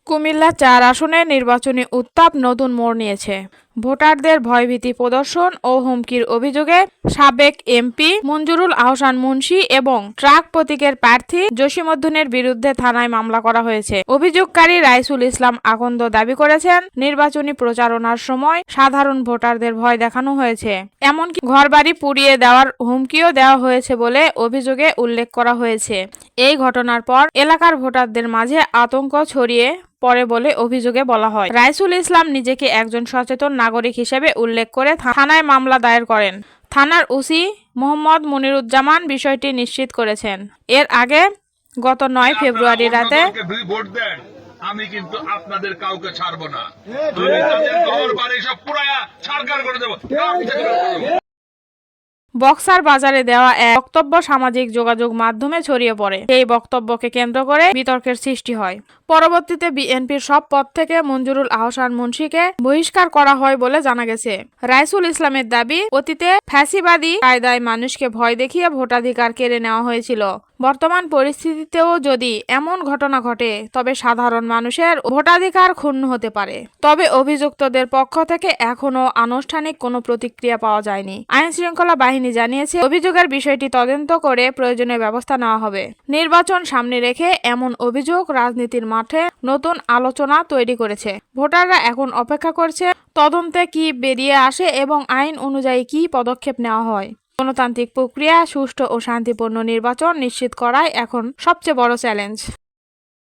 কুমিল্লা ৪ আসনের নির্বাচনী উত্তাপ নতুন মোড় নিয়েছে। ভোটারদের ভয়ভীতি প্রদর্শন ও হুমকির অভিযোগে সাবেক এমপি মঞ্জুরুল আহসান মুন্সী এবং ট্রাক প্রতীকের প্রার্থী জসিমউদ্দিনের বিরুদ্ধে থানায় মামলা করা হয়েছে। অভিযোগকারী রাইসুল ইসলাম আকন্দ দাবি করেছেন, নির্বাচনী প্রচারণার সময় সাধারণ ভোটারদের ভয় দেখানো হয়েছে, এমনকি ঘরবাড়ি পুড়িয়ে দেওয়ার হুমকিও দেওয়া হয়েছে বলে অভিযোগে উল্লেখ করা হয়েছে। এই ঘটনার পর এলাকার ভোটারদের মাঝে আতঙ্ক ছড়িয়ে পরে বলে অভিযোগে বলা হয়। রাইসুল ইসলাম নিজেকে একজন সচেতন নাগরিক হিসেবে উল্লেখ করে থানায় মামলা দায়ের করেন। থানার ওসি মোহাম্মদ মনিরুজ্জামান বিষয়টি নিশ্চিত করেছেন। এর আগে গত ৯ ফেব্রুয়ারি রাতে আমি কিন্তু আপনাদের কাউকে ছাড়বো না, আমি তাদের ঘর বাড়ি সব পুরায়া ছাড়খাড় করে দেব। বক্সার বাজারে দেওয়া এক বক্তব্য সামাজিক যোগাযোগ মাধ্যমে ছড়িয়ে পড়ে। এই বক্তব্যকে কেন্দ্র করে বিতর্কের সৃষ্টি হয়। পরবর্তীতে বিএনপির সব পদ থেকে মঞ্জুরুল আহসান মুন্সীকে বহিষ্কার করা হয় বলে জানা গেছে। রাইসুল ইসলামের দাবি, অতীতে ফ্যাসিবাদী কায়দায় মানুষকে ভয় দেখিয়ে ভোটাধিকার কেড়ে নেওয়া হয়েছিল। বর্তমান পরিস্থিতিতেও যদি এমন ঘটনা ঘটে তবে সাধারণ মানুষের ভোটাধিকার ক্ষুণ্ণ হতে পারে। তবে অভিযুক্তদের পক্ষ থেকে এখনো আনুষ্ঠানিক কোনো প্রতিক্রিয়া পাওয়া যায়নি। আইন শৃঙ্খলা বাহিনী জানিয়েছে, অভিযোগের বিষয়টি তদন্ত করে প্রয়োজনীয় ব্যবস্থা নেওয়া হবে। নির্বাচন সামনে রেখে এমন অভিযোগ রাজনীতির মাঠে নতুন আলোচনা তৈরি করেছে। ভোটাররা এখন অপেক্ষা করছে তদন্তে কি বেরিয়ে আসে এবং আইন অনুযায়ী কি পদক্ষেপ নেওয়া হয়। গণতান্ত্রিক প্রক্রিয়া, সুষ্ঠু ও শান্তিপূর্ণ নির্বাচন নিশ্চিত করাই এখন সবচেয়ে বড় চ্যালেঞ্জ।